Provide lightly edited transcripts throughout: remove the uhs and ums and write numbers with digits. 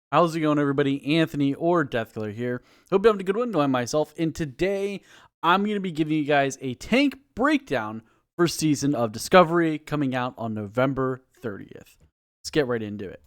How's it going, everybody? Anthony or Deathkiller here. Hope you're having a good one. Knowing myself, and today I'm going to be giving you guys a tank breakdown for Season of Discovery coming out on November 30th. Let's get right into it.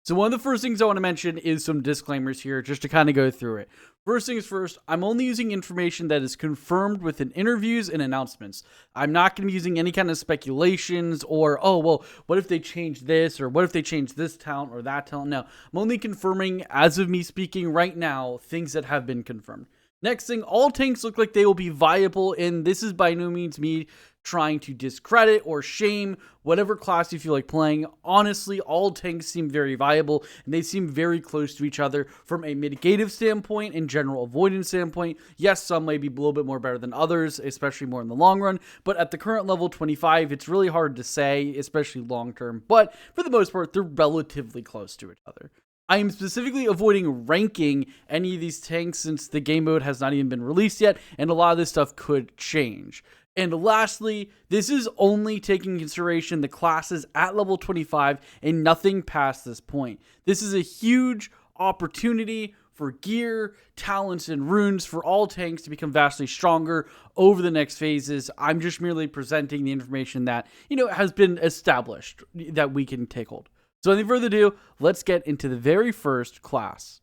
So one of the first things I want to mention is some disclaimers here, just to kind of go through it. First things first, I'm only using information that is confirmed within interviews and announcements. I'm not going to be using any kind of speculations or, oh, well, what if they change this or what if they change this talent or that talent? No, I'm only confirming, as of me speaking right now, things that have been confirmed. Next thing, all tanks look like they will be viable, and this is by no means me trying to discredit or shame whatever class you feel like playing. Honestly, all tanks seem very viable, and they seem very close to each other from a mitigative standpoint and general avoidance standpoint. Yes, some may be a little bit more better than others, especially more in the long run, but at the current level 25, it's really hard to say, especially long term, but for the most part, they're relatively close to each other. I am specifically avoiding ranking any of these tanks since the game mode has not even been released yet, and a lot of this stuff could change. And lastly, this is only taking into consideration the classes at level 25 and nothing past this point. This is a huge opportunity for gear, talents, and runes for all tanks to become vastly stronger over the next phases. I'm just merely presenting the information that, has been established that we can take hold. So without further ado, let's get into the very first class.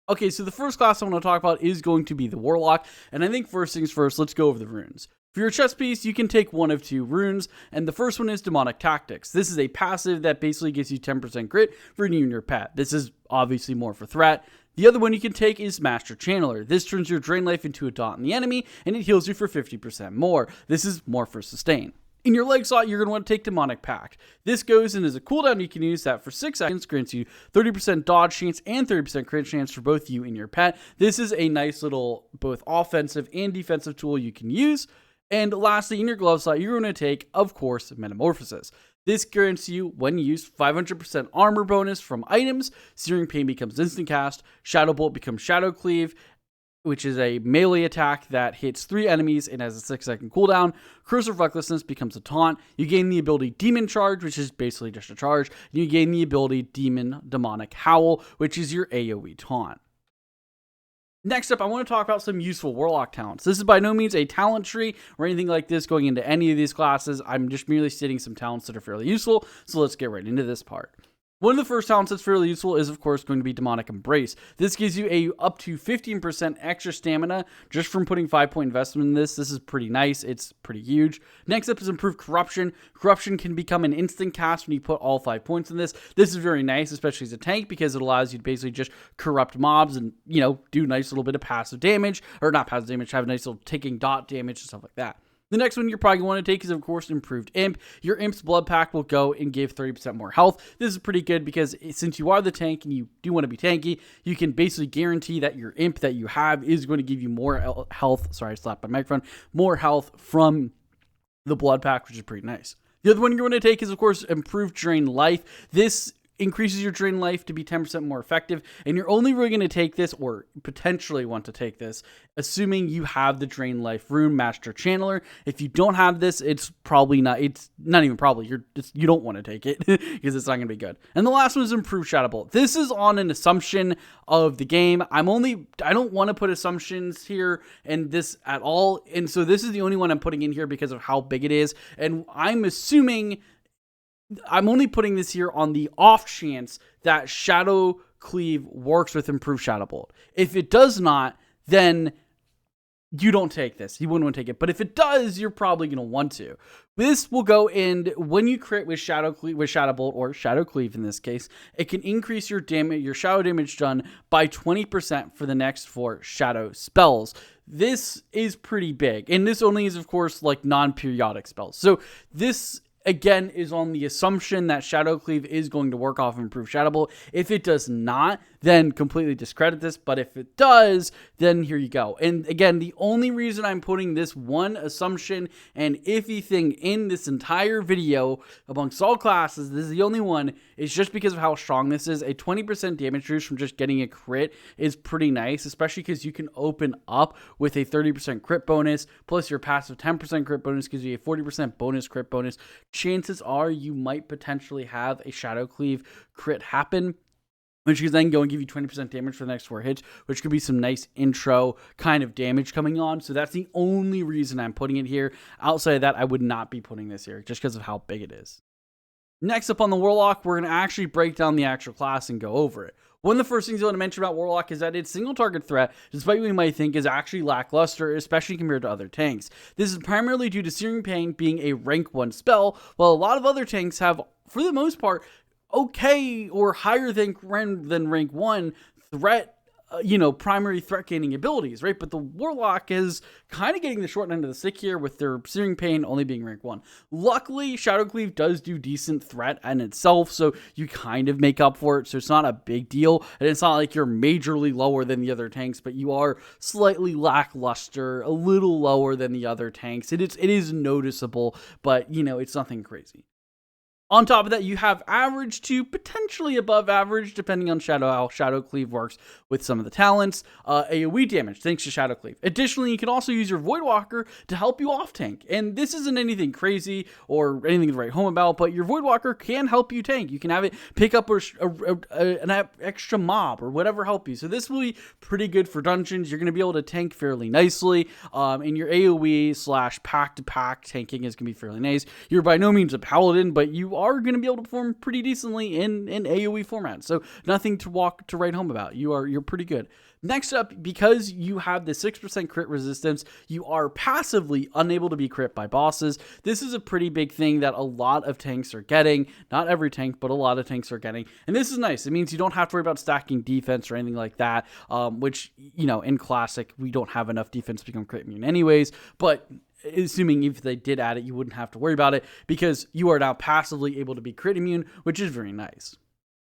Okay, so the first class I want to talk about is going to be the Warlock, and I think first things first, let's go over the runes. For your chest piece, you can take one of two runes, and the first one is Demonic Tactics. This is a passive that basically gives you 10% crit for you and your pet. This is obviously more for threat. The other one you can take is Master Channeler. This turns your drain life into a dot in the enemy, and it heals you for 50% more. This is more for sustain. In your leg slot, you're going to want to take Demonic Pact. This goes in as a cooldown. You can use that for 6 seconds, grants you 30% dodge chance and 30% crit chance for both you and your pet. This is a nice little both offensive and defensive tool you can use. And lastly, in your glove slot, you're going to take, of course, Metamorphosis. This grants you, when used, 500% armor bonus from items. Searing Pain becomes instant cast. Shadow Bolt becomes Shadow Cleave, which is a melee attack that hits 3 enemies and has a 6-second cooldown. Curse of Recklessness becomes a taunt. You gain the ability Demon Charge, which is basically just a charge. And you gain the ability Demonic Howl, which is your AoE taunt. Next up, I want to talk about some useful Warlock talents. This is by no means a talent tree or anything like this going into any of these classes. I'm just merely stating some talents that are fairly useful, so let's get right into this part. One of the first talents that's fairly useful is, of course, going to be Demonic Embrace. This gives you up to 15% extra stamina just from putting 5-point investment in this. This is pretty nice. It's pretty huge. Next up is Improved Corruption. Corruption can become an instant cast when you put all 5 points in this. This is very nice, especially as a tank, because it allows you to basically just corrupt mobs and, do a nice little bit of passive damage, or not passive damage, have a nice little ticking dot damage and stuff like that. The next one you're probably going to want to take is, of course, Improved Imp. Your Imp's Blood Pact will go and give 30% more health. This is pretty good because since you are the tank and you do want to be tanky, you can basically guarantee that your Imp that you have is going to give you more health. Sorry, I slapped my microphone. More health from the Blood Pact, which is pretty nice. The other one you're going to take is, of course, Improved Drain Life. This increases your drain life to be 10% more effective, and you're only really going to take this, or potentially want to take this, assuming you have the drain life rune Master Channeler. If you don't have this, it's not even probably, you don't want to take it because it's not going to be good. And the last one is Improved Shadow Bolt. This is on an assumption of the game. I don't want to put assumptions here and this at all, and so this is the only one I'm putting in here because of how big it is, and I'm only putting this here on the off chance that Shadow Cleave works with Improved Shadow Bolt. If it does not, then you don't take this. You wouldn't want to take it. But if it does, you're probably going to want to. This will go in when you crit with Shadow Bolt, or Shadow Cleave in this case. It can increase your shadow damage done by 20% for the next 4 shadow spells. This is pretty big. And this only is, of course, like non-periodic spells. So this, again, is on the assumption that Shadow Cleave is going to work off Improved Shadow Bolt. If it does not, then completely discredit this. But if it does, then here you go. And again, the only reason I'm putting this one assumption and iffy thing in this entire video amongst all classes, this is the only one, is just because of how strong this is. A 20% damage boost from just getting a crit is pretty nice, especially because you can open up with a 30% crit bonus, plus your passive 10% crit bonus gives you a 40% bonus crit bonus. Chances are you might potentially have a Shadow Cleave crit happen. which can then go and give you 20% damage for the next 4 hits, which could be some nice intro kind of damage coming on. So that's the only reason I'm putting it here. Outside of that, I would not be putting this here just because of how big it is. Next up on the Warlock, we're going to actually break down the actual class and go over it. One of the first things I want to mention about Warlock is that its single target threat, despite what you might think, is actually lackluster, especially compared to other tanks. This is primarily due to Searing Pain being a rank 1 spell, while a lot of other tanks have, for the most part, okay or higher than rank 1 threat, primary threat gaining abilities, right? But the Warlock is kind of getting the short end of the stick here with their Searing Pain only being rank 1. Luckily, Shadowcleave does do decent threat in itself, so you kind of make up for it, so it's not a big deal, and it's not like you're majorly lower than the other tanks, but you are slightly lackluster, a little lower than the other tanks. It is noticeable, but, it's nothing crazy. On top of that, you have average to potentially above average, depending on how Shadowcleave works with some of the talents, AoE damage, thanks to Shadowcleave. Additionally, you can also use your Voidwalker to help you off tank. And this isn't anything crazy or anything to write home about, but your Voidwalker can help you tank. You can have it pick up an extra mob or whatever help you. So this will be pretty good for dungeons. You're going to be able to tank fairly nicely. And your AoE / pack-to-pack tanking is going to be fairly nice. You're by no means a Paladin, but you are going to be able to perform pretty decently in AoE format. So nothing to write home about. You're pretty good. Next up, because you have the 6% crit resistance, you are passively unable to be crit by bosses. This is a pretty big thing that a lot of tanks are getting. Not every tank, but a lot of tanks are getting. And this is nice. It means you don't have to worry about stacking defense or anything like that, which, in Classic, we don't have enough defense to become crit immune anyways. But assuming if they did add it, you wouldn't have to worry about it because you are now passively able to be crit immune, which is very nice.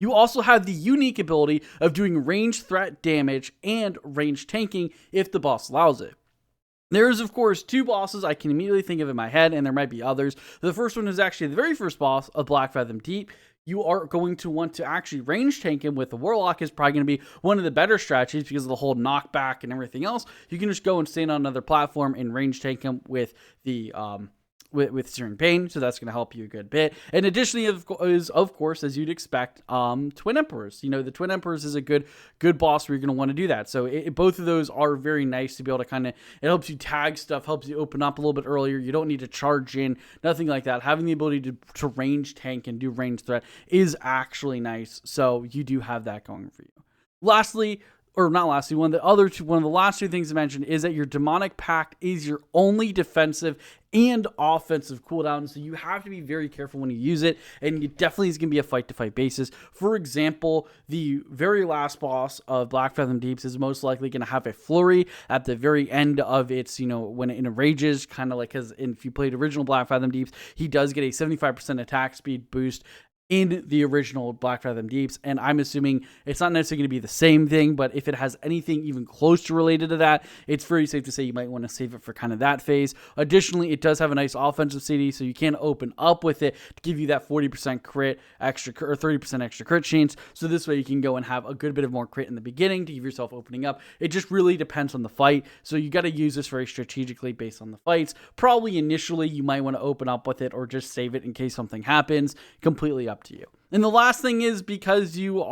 You also have the unique ability of doing range threat damage and range tanking if the boss allows it. There's, of course, 2 bosses I can immediately think of in my head, and there might be others. The first one is actually the very first boss of Blackfathom Deep. You are going to want to actually range tank him with the Warlock is probably going to be one of the better strategies because of the whole knockback and everything else. You can just go and stand on another platform and range tank him with the with Searing Pain, so that's going to help you a good bit. And additionally, of course, as you'd expect, Twin Emperors. The Twin Emperors is a good boss where you're going to want to do that. So both of those are very nice to be able to it helps you tag stuff, helps you open up a little bit earlier. You don't need to charge in, nothing like that. Having the ability to range tank and do range threat is actually nice. So you do have that going for you. Lastly, or not lastly, one of the last 2 things to mention is that your Demonic Pact is your only defensive and offensive cooldown, so you have to be very careful when you use it, and it definitely is going to be a fight-to-fight basis. For example, the very last boss of Blackfathom Deeps is most likely going to have a flurry at the very end of its, when it enrages, kind of like, because if you played original Blackfathom Deeps, he does get a 75% attack speed boost in the original Blackfathom Deeps, and I'm assuming it's not necessarily going to be the same thing, but if it has anything even close to related to that, it's very safe to say you might want to save it for kind of that phase. Additionally, it does have a nice offensive CD, so you can open up with it to give you that 40% crit extra or 30% extra crit chance, so this way you can go and have a good bit of more crit in the beginning to give yourself opening up. It just really depends on the fight, so you got to use this very strategically based on the fights. Probably initially you might want to open up with it or just save it in case something happens. Completely up to you. And the last thing is, because you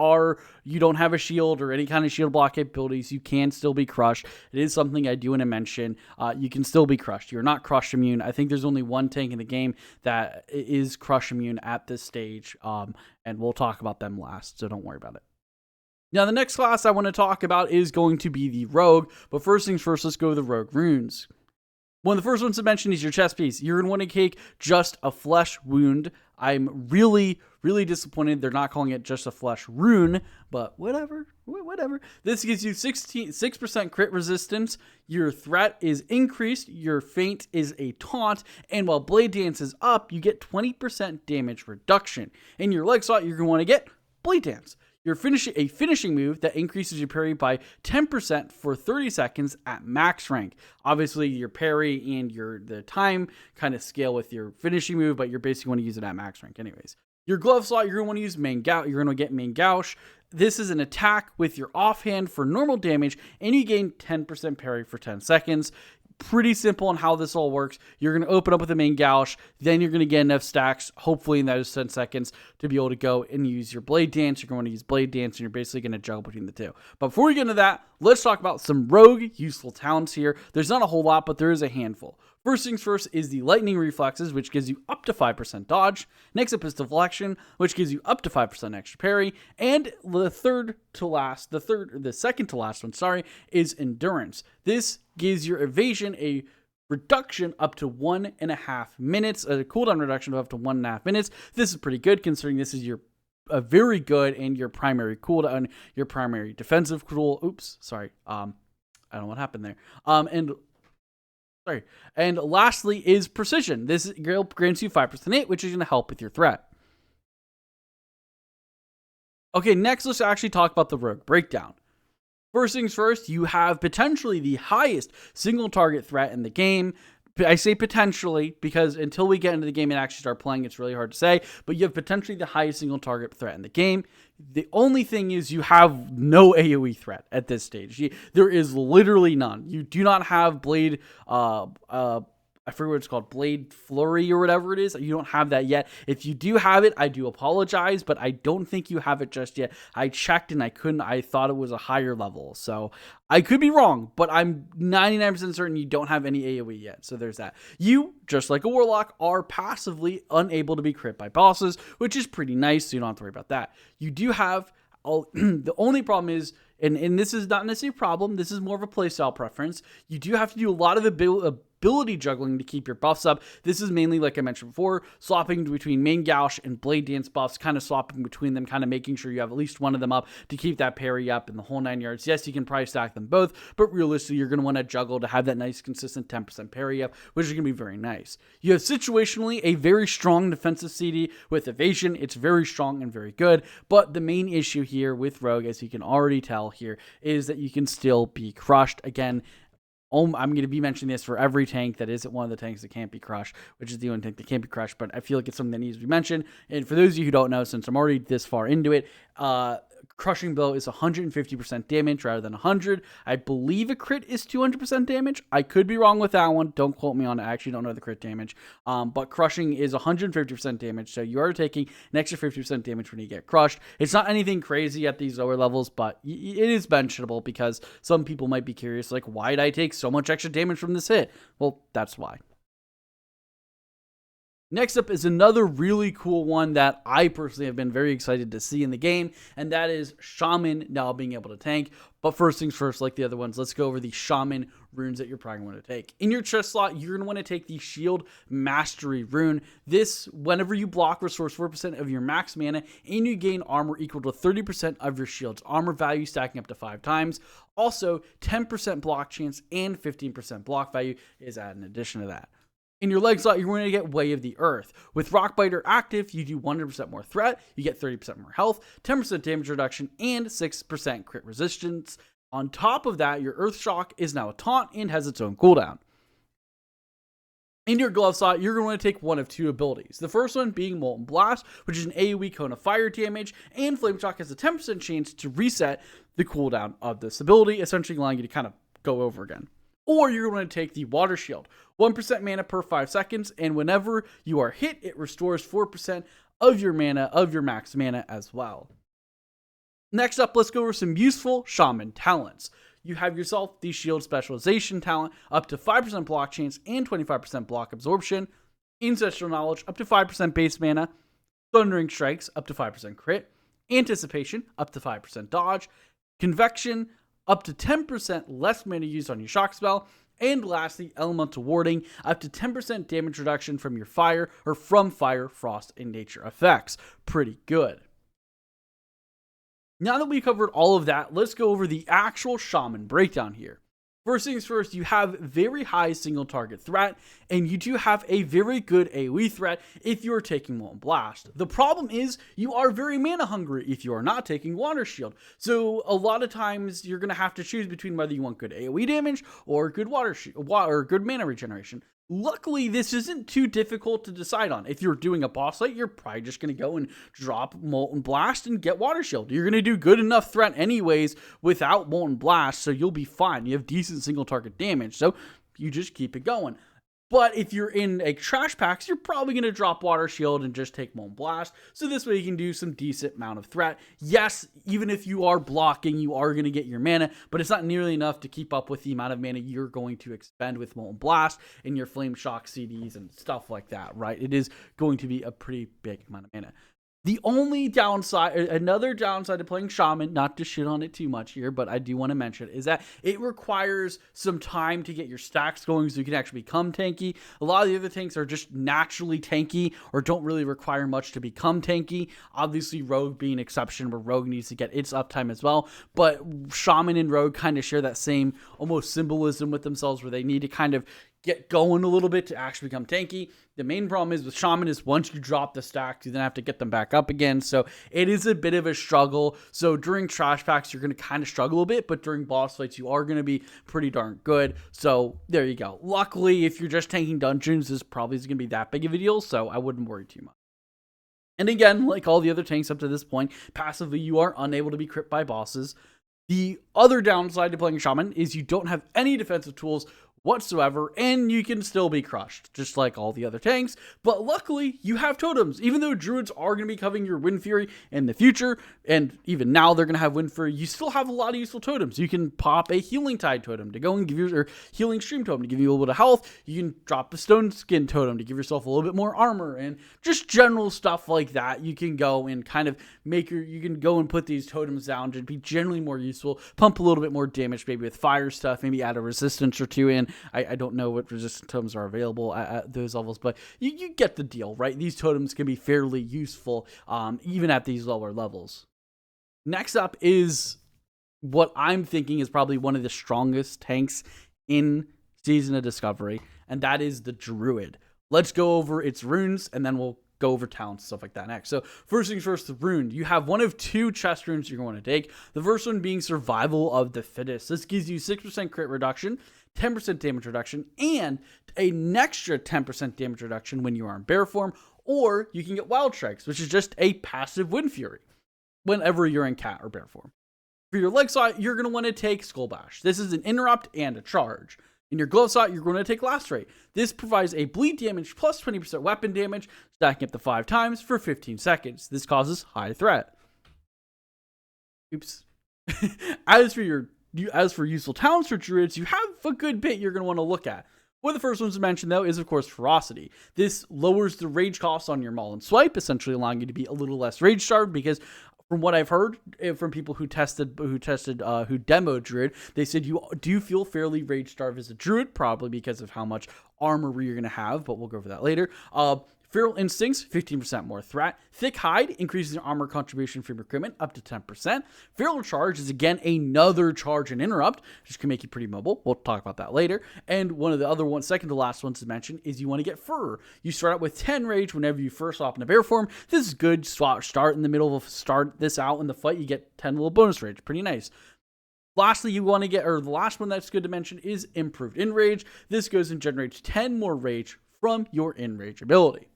don't have a shield or any kind of shield block capabilities, you can still be crushed. It is something I do want to mention. You can still be crushed. You're not crush immune. I think there's only one tank in the game that is crush immune at this stage, and we'll talk about them last, so don't worry about it. Now, the next class I want to talk about is going to be the Rogue, but first things first, let's go to the Rogue runes. One of the first ones to mention is your chest piece. You're going to want to take just a flesh wound. I'm really, really disappointed they're not calling it just a flesh rune, but whatever. This gives you 6% crit resistance. Your threat is increased. Your feint is a taunt. And while Blade Dance is up, you get 20% damage reduction. In your leg slot, you're going to want to get Blade Dance. You're a finishing move that increases your parry by 10% for 30 seconds at max rank. Obviously, your parry and the time kind of scale with your finishing move, but you're basically going to use it at max rank anyways. Your glove slot, you're going to want to use main gouge. You're going to get main gouge. This is an attack with your offhand for normal damage, and you gain 10% parry for 10 seconds. pretty simple on how this all works. You're going to open up with the main gouge, then you're going to get enough stacks, hopefully in those 10 seconds, to be able to go and use your Blade Dance. You're going to use Blade Dance, and you're basically going to juggle between the two. But before we get into that, let's talk about some rogue useful talents here. There's not a whole lot, but there is a handful. First things first is the Lightning Reflexes, which gives you up to 5% dodge. Next up is Deflection, which gives you up to 5% extra parry. And the second to last one, is Endurance. This gives your evasion a reduction up to 1.5 minutes, a cooldown reduction of up to 1.5 minutes. This is pretty good considering this is your very good and your primary cooldown, your primary defensive tool. I don't know what happened there. And lastly is Precision. This grants you 5% hit, which is going to help with your threat. Okay, next let's actually talk about the rogue breakdown. First things first, you have potentially the highest single target threat in the game. I say potentially because until we get into the game and actually start playing, it's really hard to say, but you have potentially the highest single target threat in the game. The only thing is you have no AoE threat at this stage. There is literally none. You do not have Blade, I forget what it's called, Blade Flurry or whatever it is. You don't have that yet. If you do have it, I do apologize, but I don't think you have it just yet. I checked and I couldn't. I thought it was a higher level. So I could be wrong, but I'm 99% certain you don't have any AoE yet. So there's that. You, just like a Warlock, are passively unable to be crit by bosses, which is pretty nice, so you don't have to worry about that. You do have, the only problem is, and this is not necessarily a problem, this is more of a playstyle preference, you do have to do a lot of ability juggling to keep your buffs up. This is mainly, like I mentioned before, swapping between main gouge and Blade Dance buffs, kind of swapping between them, kind of making sure you have at least one of them up to keep that parry up in the whole 9 yards. Yes, you can probably stack them both, but realistically, you're going to want to juggle to have that nice, consistent 10% parry up, which is going to be very nice. You have situationally a very strong defensive CD with evasion. It's very strong and very good, but the main issue here with Rogue, as you can already tell here, is that you can still be crushed. Again, I'm going to be mentioning this for every tank that isn't one of the tanks that can't be crushed, which is the only tank that can't be crushed, but I feel like it's something that needs to be mentioned. And for those of you who don't know, since I'm already this far into it, Crushing Blow is 150% damage rather than 100. I believe a crit is 200% damage. I could be wrong with that one. Don't quote me on it. I actually don't know the crit damage. But Crushing is 150% damage, so you are taking an extra 50% damage when you get crushed. It's not anything crazy at these lower levels, but it is mentionable because some people might be curious, like, why did I take so much extra damage from this hit? Well, that's why. Next up is another really cool one that I personally have been very excited to see in the game, and that is Shaman now being able to tank. But first things first, like the other ones, let's go over the Shaman runes that you're probably going to take. In your chest slot, you're going to want to take the Shield Mastery rune. This, whenever you block, restores 4% of your max mana, and you gain armor equal to 30% of your shield's armor value, stacking up to 5 times. Also, 10% block chance and 15% block value is added in addition to that. In your leg slot, you're going to get Way of the Earth. With Rockbiter active, you do 100% more threat, you get 30% more health, 10% damage reduction, and 6% crit resistance. On top of that, your Earth Shock is now a taunt and has its own cooldown. In your glove slot, you're going to take one of 2 abilities. The first one being Molten Blast, which is an AoE cone of fire damage, and Flame Shock has a 10% chance to reset the cooldown of this ability, essentially allowing you to kind of go over again. Or you're going to take the Water Shield, 1% mana per 5 seconds, and whenever you are hit, it restores 4% of your mana, of your max mana as well. Next up, let's go over some useful Shaman talents. You have yourself the Shield Specialization talent, up to 5% block chance and 25% block absorption, Ancestral Knowledge, up to 5% base mana, Thundering Strikes, up to 5% crit, Anticipation, up to 5% dodge, Convection, up to 10% less mana used on your shock spell, and lastly, Elemental Warding, up to 10% damage reduction from your fire, or from fire, frost, and nature effects. Pretty good. Now that we covered all of that, let's go over the actual Shaman breakdown here. First things first, you have very high single target threat, and you do have a very good AoE threat if you are taking Molten Blast. The problem is you are very mana hungry if you are not taking Water Shield. So a lot of times you're going to have to choose between whether you want good AoE damage or good or good mana regeneration. Luckily, this isn't too difficult to decide on. If you're doing a boss fight, you're probably just going to go and drop Molten Blast and get Water Shield. You're going to do good enough threat anyways without Molten Blast, so you'll be fine. You have decent single target damage, so you just keep it going. But if you're in a trash packs, you're probably going to drop Water Shield and just take Molten Blast. So this way you can do some decent amount of threat. Yes, even if you are blocking, you are going to get your mana, but it's not nearly enough to keep up with the amount of mana you're going to expend with Molten Blast and your Flame Shock CDs and stuff like that, right? It is going to be a pretty big amount of mana. The only downside, another downside to playing Shaman, not to shit on it too much here, but I do want to mention, is that it requires some time to get your stacks going so you can actually become tanky. A lot of the other tanks are just naturally tanky or don't really require much to become tanky. Obviously, Rogue being an exception where Rogue needs to get its uptime as well, but Shaman and Rogue kind of share that same almost symbolism with themselves where they need to kind of get going a little bit to actually become tanky. The main problem is with Shaman is once you drop the stacks, you then have to get them back up again. So it is a bit of a struggle. So during trash packs, you're going to kind of struggle a bit, but during boss fights, you are going to be pretty darn good. So there you go. Luckily, if you're just tanking dungeons, this probably isn't going to be that big of a deal. So I wouldn't worry too much. And again, like all the other tanks up to this point, passively, you are unable to be crit by bosses. The other downside to playing Shaman is you don't have any defensive tools whatsoever, and you can still be crushed, just like all the other tanks. But luckily, you have totems. Even though Druids are going to be covering your Wind Fury in the future, and even now they're going to have Wind Fury, you still have a lot of useful totems. You can pop a Healing Tide totem to go and give you, or Healing Stream totem to give you a little bit of health. You can drop the Stone Skin totem to give yourself a little bit more armor, and just general stuff like that. You can go and kind of you can go and put these totems down to be generally more useful, pump a little bit more damage, maybe with fire stuff, maybe add a resistance or two in. I don't know what resistant totems are available at those levels, but you get the deal, right? These totems can be fairly useful even at these lower levels. Next up is what I'm thinking is probably one of the strongest tanks in Season of Discovery, and that is the Druid. Let's go over its runes, and then we'll go over talents, stuff like that next. So first things first, the rune. You have one of two chest runes you're going to take. The first one being Survival of the Fittest. This gives you 6% crit reduction, 10% damage reduction, and an extra 10% damage reduction when you are in bear form, or you can get Wild Strikes, which is just a passive Wind Fury whenever you're in cat or bear form. For your leg slot, you're going to want to take Skull Bash. This is an interrupt and a charge. In your glove slot, you're going to take Lacerate. This provides a bleed damage plus 20% weapon damage, stacking up to 5 times for 15 seconds. This causes high threat. Oops. As for useful talents for Druids, you have a good bit you're going to want to look at. One of the first ones to mention, though, is, of course, Ferocity. This lowers the rage cost on your Maul and Swipe, essentially allowing you to be a little less rage starved, because from what I've heard from people who demoed Druid, they said you do feel fairly rage starved as a Druid, probably because of how much armor you're going to have, but we'll go over that later. Feral Instincts, 15% more threat. Thick Hide increases your armor contribution from your equipment up to 10%. Feral Charge is, again, another charge and interrupt, which can make you pretty mobile. We'll talk about that later. And one of the other ones, second to last ones to mention, is you want to get Fur. You start out with 10 rage whenever you first hop in a bear form. this is good. Start in the middle of start this out in the fight. You get 10 little bonus rage. Pretty nice. Lastly, you want to get, or the last one that's good to mention is Improved Enrage. This goes and generates 10 more rage from your Enrage ability.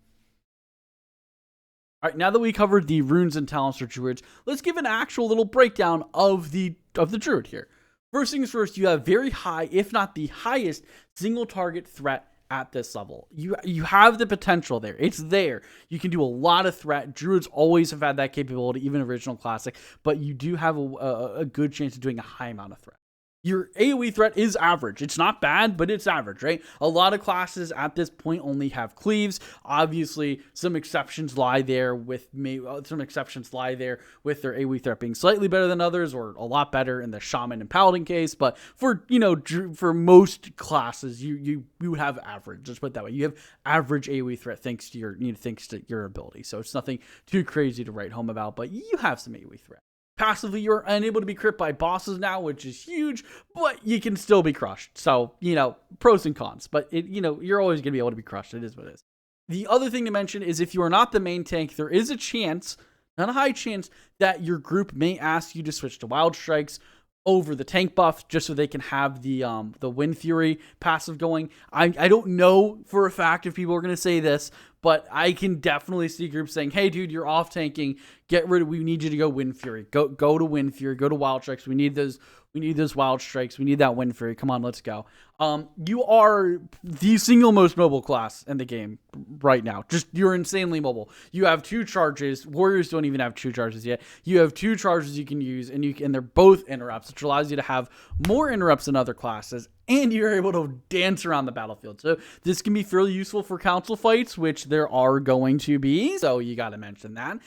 All right, now that we covered the runes and talents for Druids, let's give an actual little breakdown of the Druid here. First things first, you have very high, if not the highest, single target threat at this level. You have the potential there. It's there. You can do a lot of threat. Druids always have had that capability, even original classic, but you do have a good chance of doing a high amount of threat. Your AoE threat is average. It's not bad, but it's average, right? A lot of classes at this point only have cleaves. Obviously, some exceptions lie there with their AoE threat being slightly better than others, or a lot better in the Shaman and Paladin case. But for for most classes, you have average. Let's put it that way. You have average AoE threat thanks to your ability. So it's nothing too crazy to write home about, but you have some AoE threat. Passively, you're unable to be crit by bosses now, which is huge, but you can still be crushed. So, pros and cons, but you're always going to be able to be crushed. It is what it is. The other thing to mention is if you are not the main tank, there is a chance, not a high chance, that your group may ask you to switch to Wild Strikes over the tank buff, just so they can have the Wind Fury passive going. I don't know for a fact if people are going to say this, but I can definitely see groups saying, hey, dude, you're off tanking. Get rid of, we need you to go Wind Fury. Go to Wind Fury. Go to Wild Strikes. We need those Wild Strikes. We need that Wind Fury. Come on, let's go. You are the single most mobile class in the game right now. Just, you're insanely mobile. You have 2 charges. Warriors don't even have 2 charges yet. You have 2 charges you can use, and they're both interrupts, which allows you to have more interrupts than other classes, and you're able to dance around the battlefield. So this can be fairly useful for council fights, which there are going to be. So you got to mention that.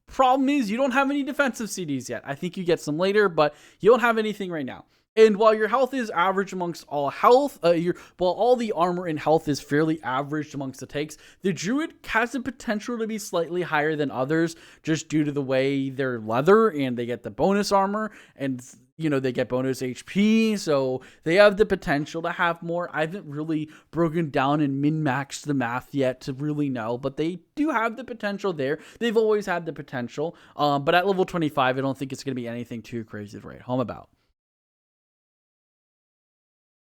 Problem is, you don't have any defensive CDs yet. I think you get some later, but you don't have anything right now. And while your health is average amongst all health, while all the armor and health is fairly average amongst the tanks, the Druid has the potential to be slightly higher than others just due to the way they're leather and they get the bonus armor and, they get bonus HP. So they have the potential to have more. I haven't really broken down and min-maxed the math yet to really know, but they do have the potential there. They've always had the potential. But at level 25, I don't think it's going to be anything too crazy to write home about.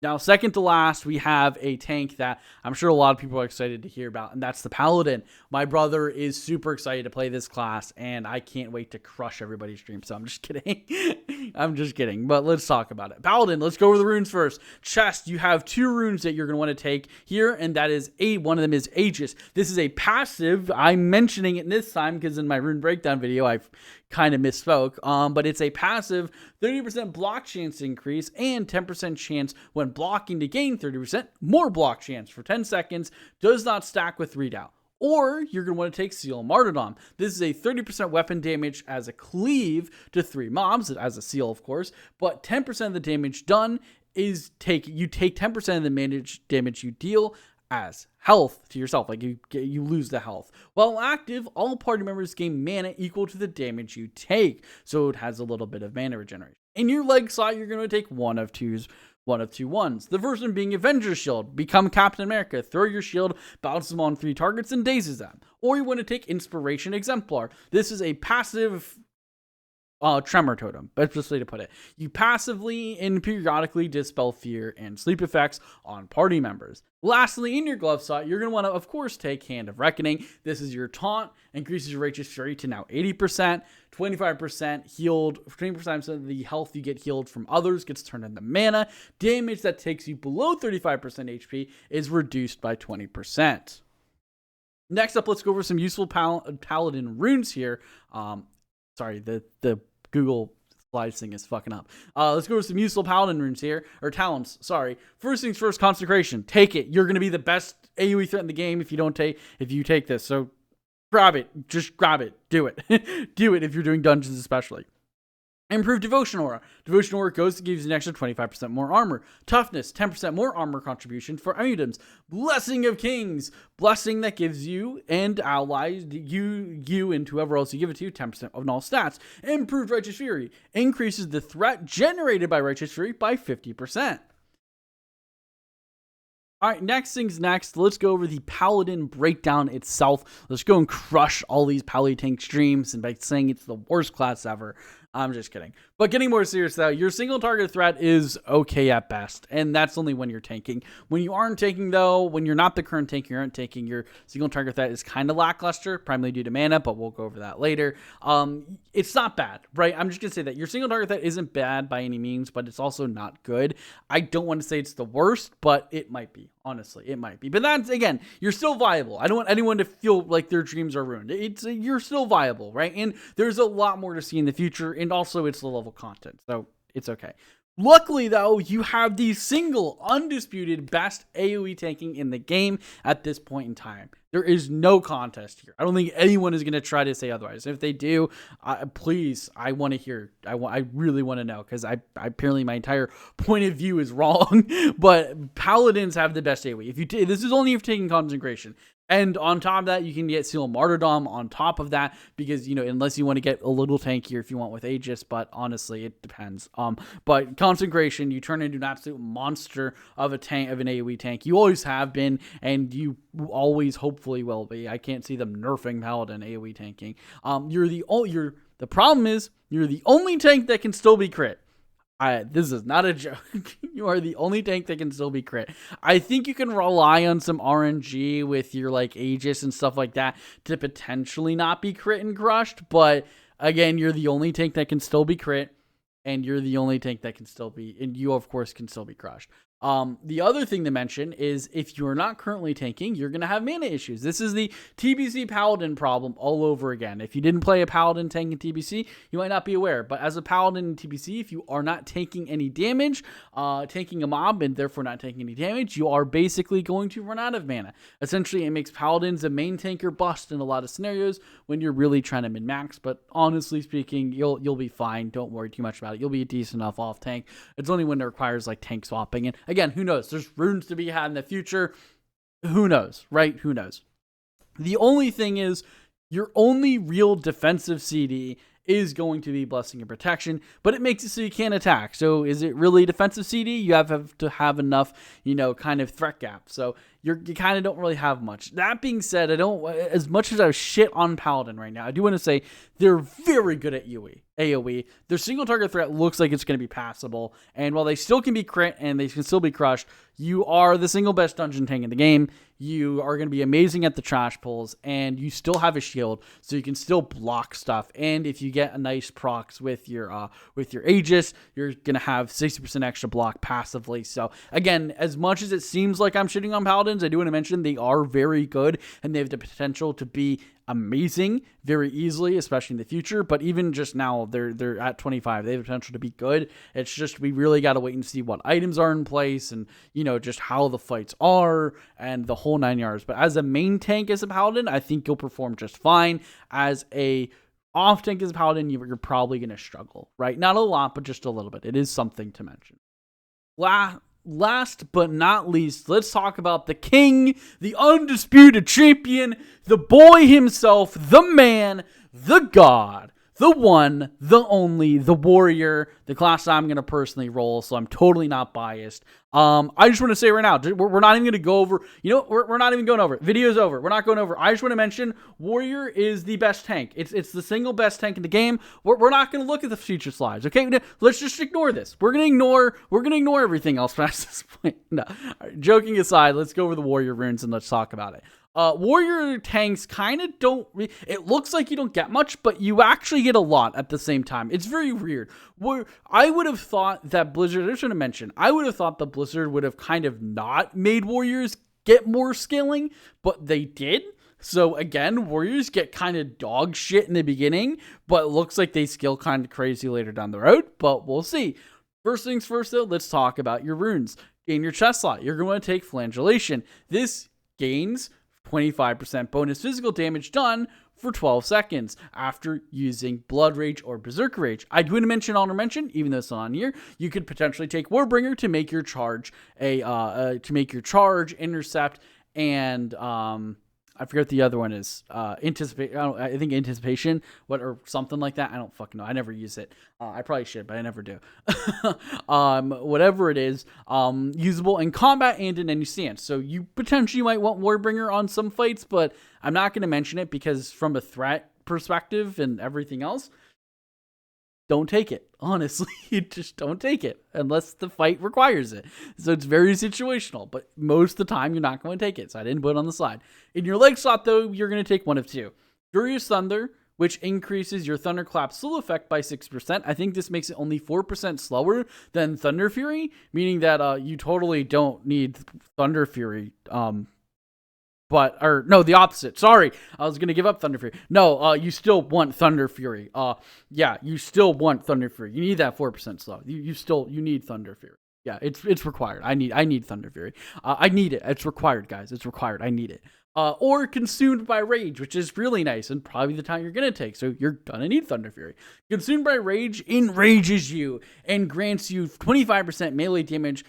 Now, second to last, we have a tank that I'm sure a lot of people are excited to hear about, and that's the Paladin. My brother is super excited to play this class, and I can't wait to crush everybody's stream, so I'm just kidding. I'm just kidding, but let's talk about it. Paladin, let's go over the runes first. Chest, you have 2 runes that you're going to want to take here, and that is one of them is Aegis. This is a passive. I'm mentioning it this time because in my rune breakdown video, I've kind of misspoke, but it's a passive 30% block chance increase and 10% chance when blocking to gain 30% more block chance for 10 seconds, does not stack with readout. Or you're going to want to take Seal Martyrdom. This is a 30% weapon damage as a cleave to 3 mobs, as a seal of course, but 10% of the damage done is you take 10% of the damage you deal as health to yourself, like you lose the health. While active, all party members gain mana equal to the damage you take, so it has a little bit of mana regeneration. In your leg slot, you're going to take one of two ones. The first one being Avengers Shield. Become Captain America. Throw your shield, bounce them on 3 targets, and dazes them. Or you want to take Inspiration Exemplar. This is a passive tremor totem, best way to put it. You passively and periodically dispel fear and sleep effects on party members. Lastly, in your glove slot, you're going to want to, of course, take Hand of Reckoning. This is your taunt, increases your Righteous Fury to now 80%, 25% healed, 20% of the health you get healed from others gets turned into mana. Damage that takes you below 35% HP is reduced by 20%. Next up, let's go over some useful Paladin runes here. Sorry, the Google Slides thing is fucking up. Let's go over some useful Paladin runes here, or talents, sorry. First things first, Consecration. Take it. You're going to be the best AoE threat in the game if you take this. So grab it. Just grab it. Do it. Do it if you're doing dungeons especially. Improved Devotion Aura. Devotion Aura goes to give you an extra 25% more armor. Toughness, 10% more armor contribution for items. Blessing of Kings. Blessing that gives you and allies, you and whoever else you give it to, 10% of all stats. Improved Righteous Fury. Increases the threat generated by Righteous Fury by 50%. All right, next things next, let's go over the Paladin breakdown itself. Let's go and crush all these Paladin tank streams, and by saying it's the worst class ever, I'm just kidding. But getting more serious though, your single target threat is okay at best, and that's only when you're tanking. When you aren't tanking though, when you're not the current tank, you aren't tanking, your single target threat is kind of lackluster, primarily due to mana, but we'll go over that later. It's not bad, right? I'm just gonna say that your single target threat isn't bad by any means, but it's also not good. I don't want to say it's the worst, but it might be. Honestly, it might be. But that's, again, you're still viable. I don't want anyone to feel like their dreams are ruined. You're still viable, right? And there's a lot more to see in the future, and also it's low-level content, so it's okay. Luckily, though, you have the single undisputed best AoE tanking in the game at this point in time. There is no contest here. I don't think anyone is going to try to say otherwise. If they do, please, I want to hear. I really want to know, because apparently my entire point of view is wrong. But Paladins have the best AoE. This is only if you're taking Consecration. And on top of that, you can get Seal Martyrdom on top of that, because, unless you want to get a little tankier if you want with Aegis, but honestly, it depends. But Consecration, you turn into an absolute monster of an AoE tank. You always have been, and you always hopefully will be. I can't see them nerfing Paladin AoE tanking. The problem is, you're the only tank that can still be crit. This is not a joke. You are the only tank that can still be crit. I think you can rely on some RNG with your like Aegis and stuff like that to potentially not be crit and crushed. But again, you're the only tank that can still be crit, and you're the only tank that can still be, and you of course can still be crushed. The other thing to mention is if you're not currently tanking, you're going to have mana issues. This is the TBC Paladin problem all over again. If you didn't play a Paladin tank in TBC, you might not be aware. But as a Paladin in TBC, if you are not taking any damage, taking a mob, and therefore not taking any damage, you are basically going to run out of mana. Essentially, it makes Paladins a main tanker bust in a lot of scenarios when you're really trying to min-max. But honestly speaking, you'll be fine. Don't worry too much about it. You'll be a decent enough off tank. It's only when it requires like tank swapping. And again, who knows? There's runes to be had in the future. Who knows, right? Who knows? The only thing is, your only real defensive CD is going to be Blessing and Protection, but it makes it so you can't attack. So is it really defensive CD? You have to have enough, kind of threat gap. So you kind of don't really have much. That being said, as much as I shit on Paladin right now, I do want to say they're very good at AoE. Their single target threat looks like it's going to be passable, and while they still can be crit and they can still be crushed, you are the single best dungeon tank in the game. You are going to be amazing at the trash pulls, and you still have a shield, so you can still block stuff. And if you get a nice procs with your Aegis, you're going to have 60% extra block passively. So again, as much as it seems like I'm shitting on Paladins, I do want to mention they are very good, and they have the potential to be amazing very easily, especially in the future. But even just now, they're at 25. They have the potential to be good. It's just we really got to wait and see what items are in place, and just how the fights are, and the whole 9 yards. But as a main tank as a Paladin, I think you'll perform just fine. As a off tank as a Paladin, you're probably going to struggle, right? Not a lot, but just a little bit. It is something to mention. Last but not least, let's talk about the king, the undisputed champion, the boy himself, the man, the god, the one, the only, the warrior, the class I'm going to personally roll, so I'm totally not biased. I just want to say right now, we're not even going to go over, we're not even going over it. Video's over. We're not going over. I just want to mention, warrior is the best tank. It's the single best tank in the game. We're not going to look at the future slides, okay? Let's just ignore this. We're going to ignore everything else past this point. No, right, joking aside, let's go over the warrior runes and let's talk about it. Warrior tanks kind of don't, it looks like you don't get much, but you actually get a lot at the same time. It's very weird. I would have thought that Blizzard, I just want to mention, I would have thought that Blizzard would have kind of not made warriors get more scaling, but they did. So again, warriors get kind of dog shit in the beginning, but it looks like they scale kind of crazy later down the road, but we'll see. First things first though, let's talk about your runes. In your chest slot, you're going to take Flagellation. This gains 25% bonus physical damage done for 12 seconds after using Blood Rage or Berserker Rage. I do want to mention honorable mention, even though it's not on here, you could potentially take Warbringer to make your charge intercept, and I forget what the other one is. Anticipate. I think anticipation, or something like that. I don't fucking know. I never use it. I probably should, but I never do. Whatever it is, usable in combat and in any stance. So you potentially might want Warbringer on some fights, but I'm not going to mention it because from a threat perspective and everything else, don't take it. Honestly, you just don't take it unless the fight requires it. So it's very situational, but most of the time you're not going to take it. So I didn't put it on the slide. In your leg slot, though, you're going to take one of two. Furious Thunder, which increases your Thunderclap slow effect by 6%. I think this makes it only 4% slower than Thunder Fury, meaning that you totally don't need Thunder Fury. The opposite. Sorry, I was gonna give up Thunder Fury. No, you still want Thunder Fury. Yeah, you still want Thunder Fury. You need that 4% slow. You need Thunder Fury. Yeah, it's required. I need Thunder Fury. I need it. It's required, guys. It's required. I need it. Or Consumed by Rage, which is really nice and probably the time you're gonna take. So you're gonna need Thunder Fury. Consumed by Rage enrages you and grants you 25% melee damage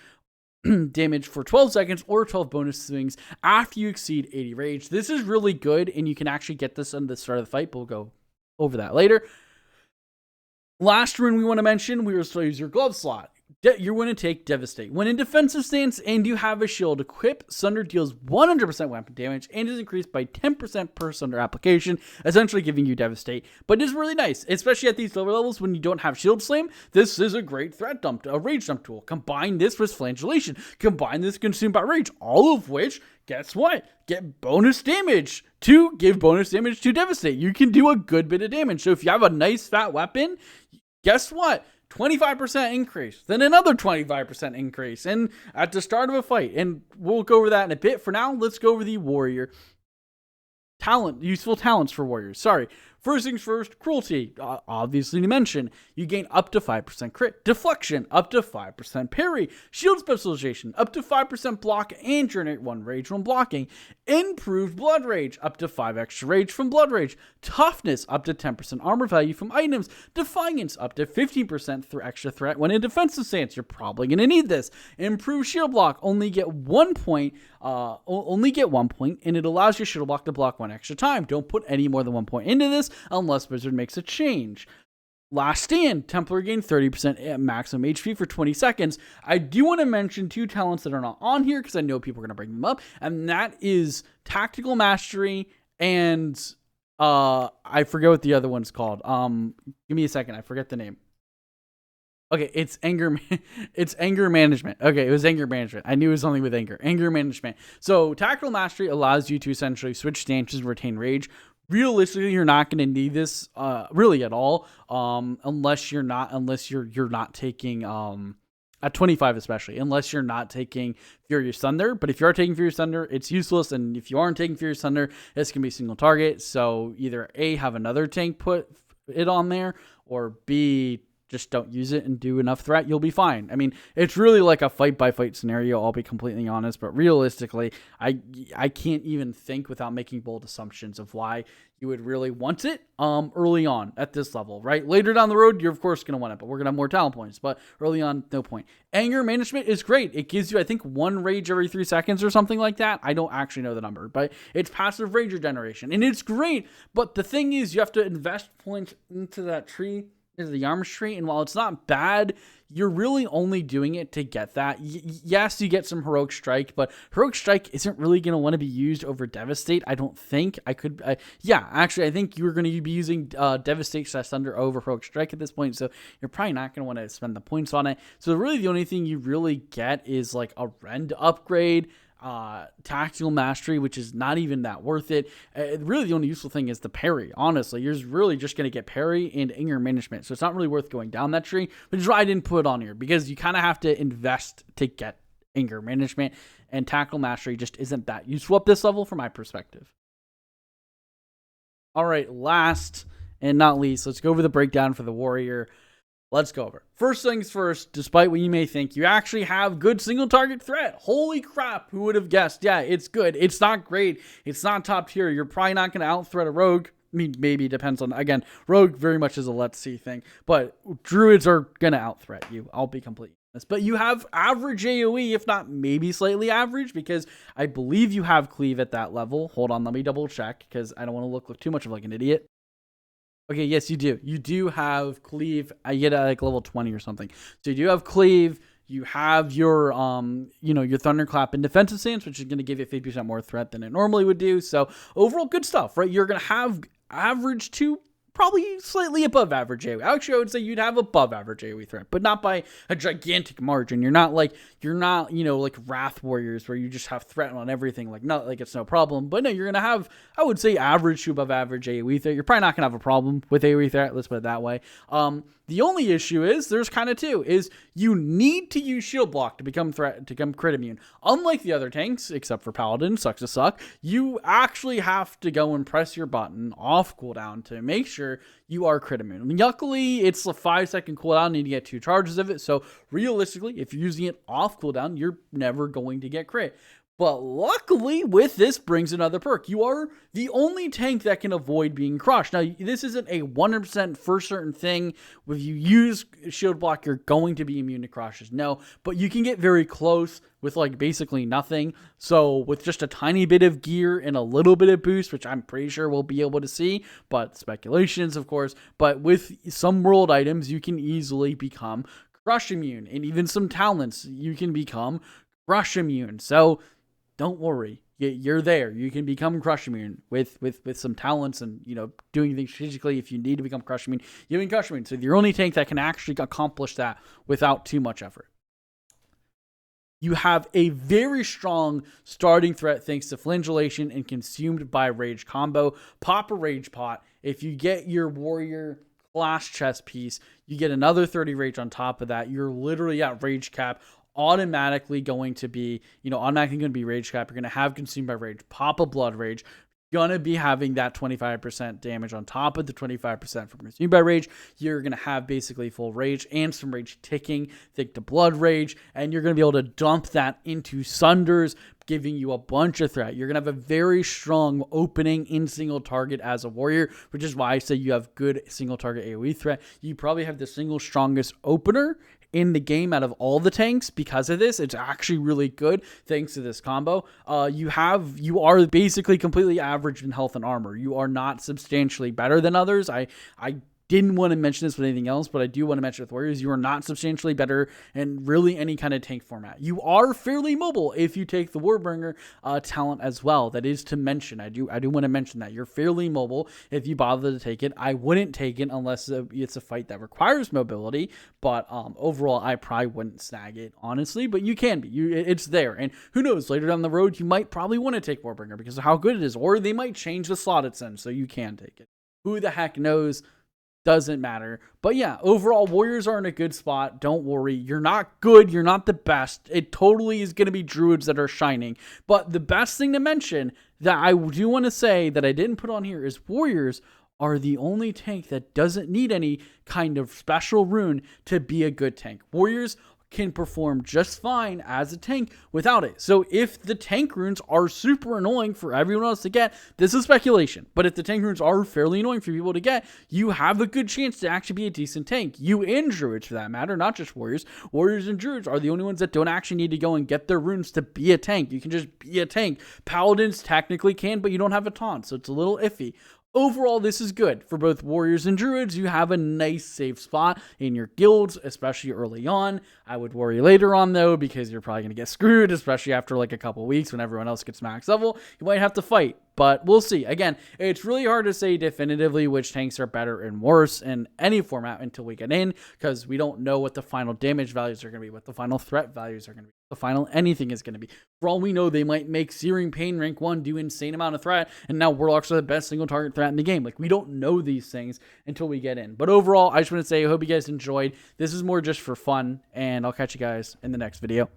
for 12 seconds or 12 bonus swings after you exceed 80 rage. This is really good, and you can actually get this on the start of the fight, but we'll go over that later. Last rune we want to mention, we will still use your glove slot. you're going to take Devastate. When in defensive stance and you have a shield equipped, Sunder deals 100% weapon damage and is increased by 10% per Sunder application, essentially giving you Devastate. But it is really nice, especially at these lower levels when you don't have Shield Slam. This is a great threat dump, a rage dump tool. Combine this with Flagellation. Combine this Consumed by Rage, all of which, guess what? Get bonus damage to give bonus damage to Devastate. You can do a good bit of damage. So if you have a nice fat weapon, guess what? 25% increase, then another 25% increase, and at the start of a fight. And we'll go over that in a bit. For now, let's go over the warrior useful talents for warriors. Sorry. First things first, cruelty, obviously to mention. You gain up to 5% crit, deflection, up to 5% parry, shield specialization, up to 5% block and generate 1 rage when blocking, improved blood rage, up to 5 extra rage from blood rage, toughness, up to 10% armor value from items, defiance, up to 15% through extra threat when in defensive stance. You're probably going to need this. Improved shield block, only get 1 point, and it allows your shield block to block 1 extra time. Don't put any more than 1 point into this unless Wizard makes a change. Last Stand, Templar gain 30% at maximum HP for 20 seconds. I do want to mention 2 talents that are not on here because I know people are going to bring them up, and that is Tactical Mastery and I forget what the other one's called. Give me a second, I forget the name. Okay, it's anger management. Okay, it was anger management. I knew it was something with anger. Anger management. So Tactical Mastery allows you to essentially switch stances and retain rage. Realistically, you're not going to need this really at all, unless you're not taking at 25 especially, unless you're not taking Furious Thunder. But if you are taking Furious Thunder, it's useless, and if you aren't taking Furious Thunder, this can be single target. So either A, have another tank put it on there, or B, just don't use it and do enough threat, you'll be fine. I mean, it's really like a fight-by-fight scenario, I'll be completely honest, but realistically, I can't even think without making bold assumptions of why you would really want it early on at this level, right? Later down the road, you're of course going to want it, but we're going to have more talent points, but early on, no point. Anger Management is great. It gives you, I think, 1 rage every 3 seconds or something like that. I don't actually know the number, but it's passive rage regeneration, and it's great, but the thing is, you have to invest points into that tree, is the armor tree, and while it's not bad, you're really only doing it to get that. Yes, you get some Heroic Strike, but Heroic Strike isn't really going to want to be used over Devastate, I don't think. I think you're going to be using Devastate / Thunder over Heroic Strike at this point, so you're probably not going to want to spend the points on it. So really the only thing you really get is like a Rend upgrade, Tactical Mastery, which is not even that worth it. Really the only useful thing is the parry. Honestly, you're really just going to get parry and anger management, so it's not really worth going down that tree, which is why I didn't put it on here, because you kind of have to invest to get anger management, and Tactical Mastery just isn't that useful at this level from my perspective. All right, last and not least, let's go over the breakdown for the warrior. Let's go over. First things first, despite what you may think, you actually have good single target threat. Holy crap, who would have guessed? Yeah, it's good. It's not great. It's not top tier. You're probably not going to out-threat a rogue. I mean, maybe it depends on, again, rogue very much is a let's see thing, but druids are going to out-threat you. I'll be completely honest. But you have average AoE, if not maybe slightly average, because I believe you have cleave at that level. Hold on, let me double check, because I don't want to look too much of like an idiot. Okay, yes, you do. You do have cleave. I get at like level 20 or something. So you do have cleave. You have your, your thunderclap and defensive stance, which is going to give you 50% more threat than it normally would do. So overall, good stuff, right? You're going to have average to probably slightly above average AoE. Actually, I would say you'd have above average AoE threat, but not by a gigantic margin. You're not like Wrath Warriors where you just have threat on everything, not like it's no problem. But no, you're going to have, I would say, average to above average AoE threat. You're probably not going to have a problem with AoE threat, let's put it that way. The only issue is, there's kind of two, is you need to use shield block to become crit immune. Unlike the other tanks, except for Paladin, sucks to suck, you actually have to go and press your button off cooldown to make sure you are crit immune. Luckily, it's a 5-second cooldown, and you get 2 charges of it, so realistically, if you're using it off cooldown, you're never going to get crit. But luckily, with this brings another perk. You are the only tank that can avoid being crushed. Now, this isn't a 100% for certain thing. If you use shield block, you're going to be immune to crushes. No, but you can get very close with basically nothing. So with just a tiny bit of gear and a little bit of boost, which I'm pretty sure we'll be able to see, but speculations, of course. But with some world items, you can easily become crush immune, and even some talents, you can become crush immune. So don't worry, you're there. You can become crush immune with some talents and, you know, doing things strategically. If you need to become crush immune, you can crush immune. So you're only tank that can actually accomplish that without too much effort. You have a very strong starting threat thanks to Flagellation and Consumed by Rage combo. Pop a Rage Pot. If you get your Warrior class chest piece, you get another 30 Rage on top of that. You're literally at Rage Cap. Automatically going to be, automatically going to be Rage Cap. You're going to have Consumed by Rage. Pop a Blood Rage. Gonna be having that 25% damage on top of the 25% from Consumed by Rage. You're gonna have basically full rage and some rage ticking, think to blood rage, and you're gonna be able to dump that into Sunders, giving you a bunch of threat. You're gonna have a very strong opening in single target as a warrior, which is why I say you have good single target AoE threat. You probably have the single strongest opener in the game out of all the tanks. Because of this, it's actually really good thanks to this combo. You are basically completely average in health and armor. You are not substantially better than others. I didn't want to mention this with anything else, but I do want to mention with Warriors, you are not substantially better in really any kind of tank format. You are fairly mobile if you take the Warbringer talent as well. That is to mention. I do want to mention that. You're fairly mobile if you bother to take it. I wouldn't take it unless it's a fight that requires mobility, but overall, I probably wouldn't snag it, honestly, but you can be. It's there, and who knows, later down the road, you might probably want to take Warbringer because of how good it is, or they might change the slot it's in, so you can take it. Who the heck knows? Doesn't matter. But yeah, overall, Warriors are in a good spot. Don't worry. You're not good. You're not the best. It totally is going to be Druids that are shining. But the best thing to mention that I do want to say that I didn't put on here is Warriors are the only tank that doesn't need any kind of special rune to be a good tank. Warriors can perform just fine as a tank without it. So if the tank runes are super annoying for everyone else to get, this is speculation, but if the tank runes are fairly annoying for people to get, you have a good chance to actually be a decent tank. You and Druids, for that matter, not just Warriors. Warriors and Druids are the only ones that don't actually need to go and get their runes to be a tank. You can just be a tank. Paladins technically can, but you don't have a taunt, so it's a little iffy. Overall, this is good for both Warriors and Druids. You have a nice safe spot in your guilds, especially early on. I would worry later on, though, because you're probably going to get screwed, especially after like a couple weeks when everyone else gets max level. You might have to fight, but we'll see. Again, it's really hard to say definitively which tanks are better and worse in any format until we get in, because we don't know what the final damage values are going to be, what the final threat values are going to be, the final anything is going to be. For all we know, they might make Searing Pain rank 1 do insane amount of threat, and now Warlocks are the best single target threat in the game. Like, we don't know these things until we get in. But overall, I just want to say I hope you guys enjoyed. This is more just for fun, and I'll catch you guys in the next video.